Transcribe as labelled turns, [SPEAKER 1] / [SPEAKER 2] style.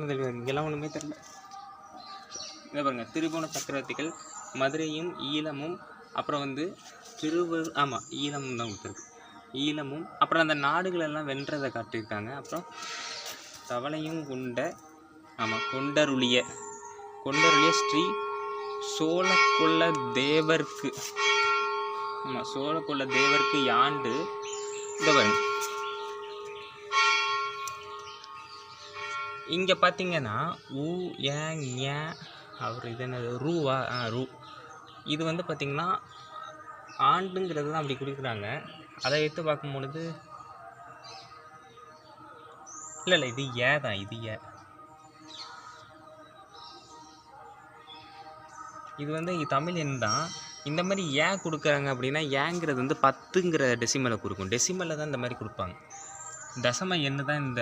[SPEAKER 1] இங்கெல்லாம் ஒன்றுமே தெரியல. இதை பாருங்க, திரிபுவன சக்கரவர்த்திகள் மதுரையும் ஈழமும், அப்புறம் வந்து ஈழமும் தான் கொடுத்துருக்கு. ஈழமும் அப்புறம் அந்த நாடுகளெல்லாம் வென்றதை காட்டியிருக்காங்க. அப்புறம் தவளையும் கொண்டருளிய ஸ்ரீ சோழகுல தேவர்க்கு சோழகுல தேவர்க்கு யாண்டு. இந்த பாருங்க, இங்கே பார்த்தீங்கன்னா அவர் இது என்னது ரூவா ரூ. இது வந்து பார்த்திங்கன்னா ஆண்டுங்கிறது தான் அப்படி கொடுக்குறாங்க. அதை எடுத்து பார்க்கும் பொழுது இல்லை இது தான், இது வந்து தமிழ் எண் தான். இந்த மாதிரி கொடுக்குறாங்க அப்படின்னா ஏங்கிறது வந்து 10ங்கிற டெசிமலை கொடுக்கும். டெசிமலை தான் இந்த மாதிரி கொடுப்பாங்க. தசம எண்ணு தான் இந்த